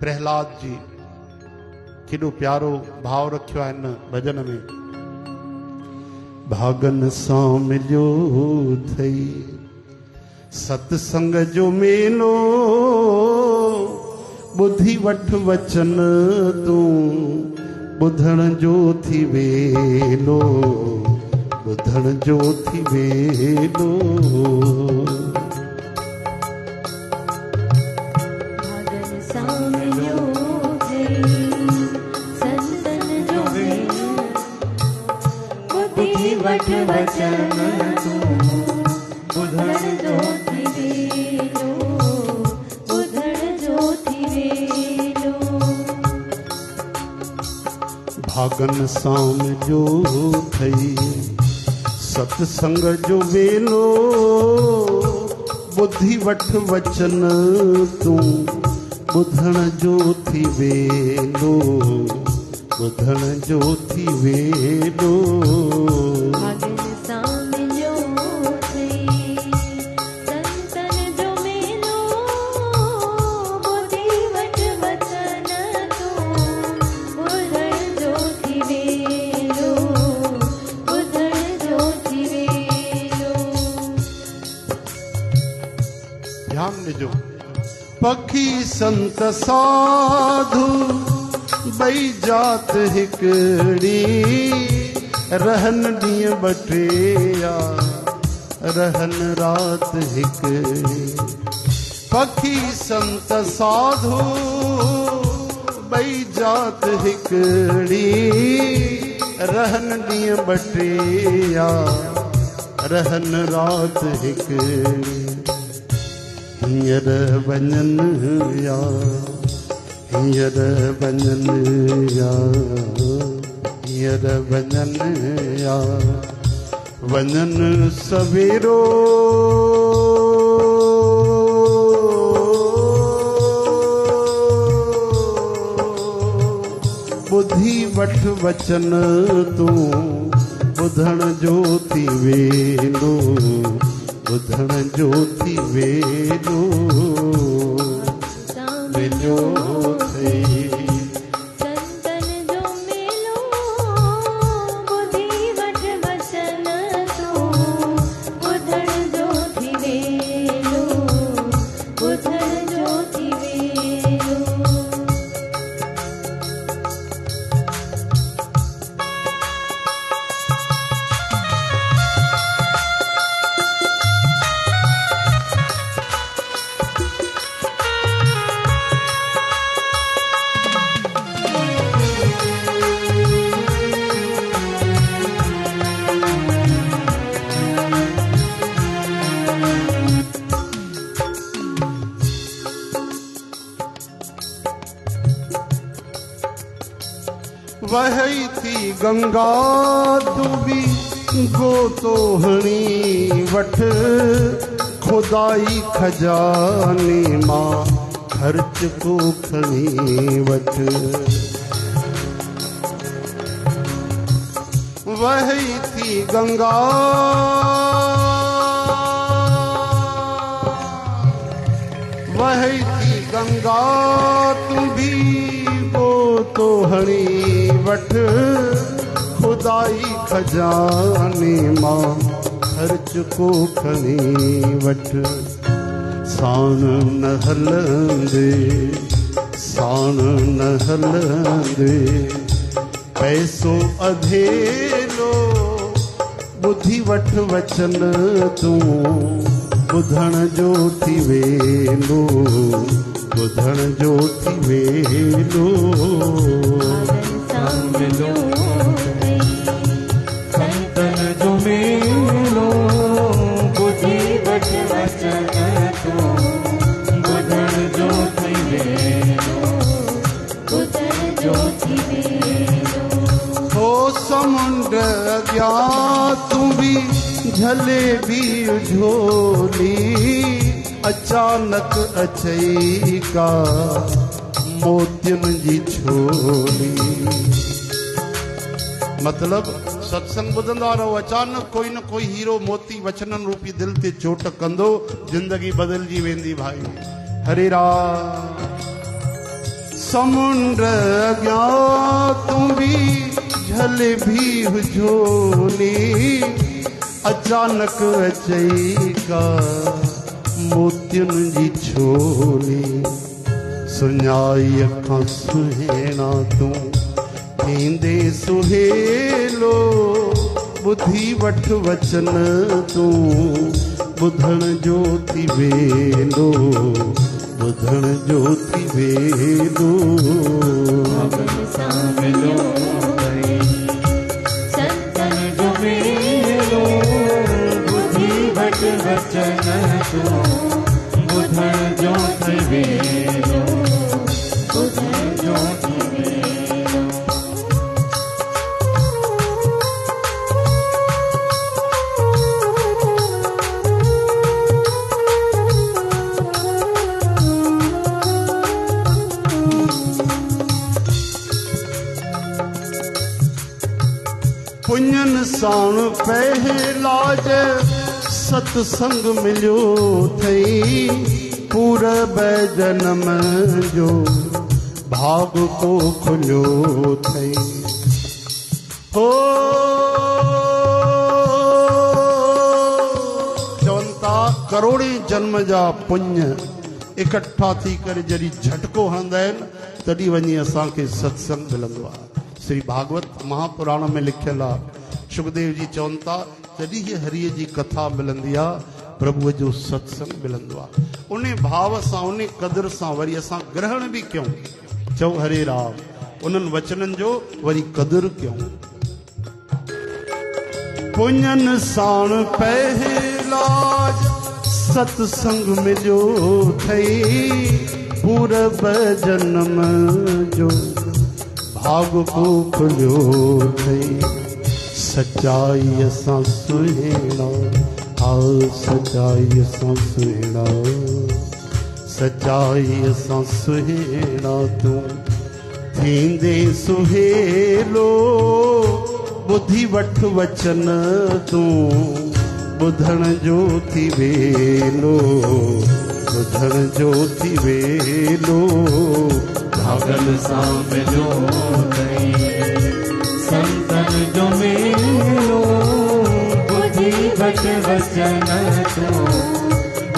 प्रहलाद जी केॾो प्यारो भाव रखियो आहे हिन भजन में। भागन सां मिलियो थई सत्संग जो मेलो, ॿुधी वठ वचन तूं ॿुधण जो थी वेलो, ॿुधण जो थी वेलो। वठ वचन तूं ॿुधण जो थी वेलो, ॿुधण जो थी वेलो। भागन सां मिलियो थई सत्संग जो वेलो, ॿुधी वठ वचन तूं ॿुधण जो थी वेलो, ॿुधण जो थी वेलो। भागन सां मिलियो थई संतन जो मेलो, ॿुधी वठ वचन तूं ॿुधण जो थी वेलो, ॿुधण जो थी वेलो। ध्यान ॾिजो। पखी संत साधु बई जात हिकड़ी, रहन ॾींहं ॿटिया रहन रात हिकड़ी। पखी संत साधु बई जात हिकड़ी, रहन ॾींहं ॿटिया रहन रात हिकड़ी। हींअर वञन या हींअर वञन या हींअर वञन या वञन सवेरो, ॿुधी वठ वचन तूं ॿुधण जो थी वेलो, ॿुधण जो थी वेलो। मिलियो संतन जो मेलो, ॿुधी वठ वचन तूं ॿुधण जो थी वेलो, ॿुधण जो थी वेलो। वही थी गंगा तू भी गोतोहणी वठ, खुदाई खजाने मां खर्च को खणी वठ। वही थी गंगा वही थी गंगा तू भी गोतोहणी वठ, खुदाई खजाने मां खर्च को खणी वठ। साण न हलंदे साण न हलंदे पैसो अधेलो, ॿुधी वठ वचन तूं ॿुधण जो थी वेलो, ॿुधण जो थी वेलो। मिलियो संतन जो मेलो, ॿुधी वठ वचन तूं ॿुधण जो थी वेलो, ॿुधण जो थी वेलो। हो समुंड अॻियां तूं भी जलेबी झोली, अचानक अचई का मोतियुनि जी छोली। मतलब सत्संग ॿुधंदा रहो, अचानक कोई न कोई हीरो मोती वचनन रूपी दिल ते चोट कंदो, जिंदगी बदलजी वेंदी भाई। हरे राम। समुंड अज्ञात भी झल भी हुजोनी अचानक अचई का मोतियुनि जी छोली सुञाई अखां सुहेणा तूं थींदे सुहेलो बुधी वठ वचन तूं ॿुधण जो थी वेंदो ॿुधण जो थी वेंदो सां मिलो भई संतन जो मेलो बुधी वठ वचन तूं ॿुधण जो थी वेंदो ॿुधण जो थी वेंदो पुञन साण पहलाज सत्संग मिलियो थई पूरब जन्म जो भाग को खुलियो थई हो चवंता करोड़े जन्म जा पुण्य इकट्ठा थी करे जॾहिं झटको हणंदा आहिनि तॾहिं वञी असांखे सत्संग मिलंदो आहे। श्री भागवत महापुराण में लिखियल आहे सुखदेव जी चवनि था जॾहिं ही हरिय जी कथा मिलंदी आहे प्रभुअ जो सत्संग मिलंदो आहे उन भाव सां उन क़दुर सां वरी असां ग्रहण बि कयूं चऊं हरे राम उन्हनि वचननि जो वरी क़दुरु कयूं पुञन साण पहलाज सत्संग मिलियो थई पूरब जन्म जो भाग को खुलियो थई सच्चाई सां सुहिणा सच्चाई सां सुहिणा सच्चाई सां सुहिणा तूं थींदे सुहेलो बुधी वठ वचन तूं ॿुधण जो थी वेलो ॿुधण जो थी वेलो भागल सां मिलो भई संतन जो मेलो बुधी वठ वचन तूं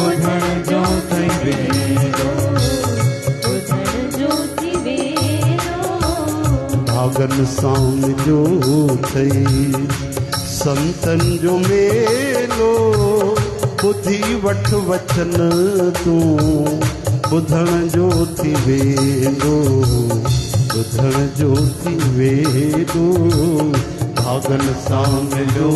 ॿुधण जो थी वेलो ॿुधण जो थी वेलो भागन सां मिलियो थई संतन जो मेलो बुधी वठ वचन तूं ॿुधण जो थी वेंदो ॿुधण जो थी वेंदो भागन सां मिलियो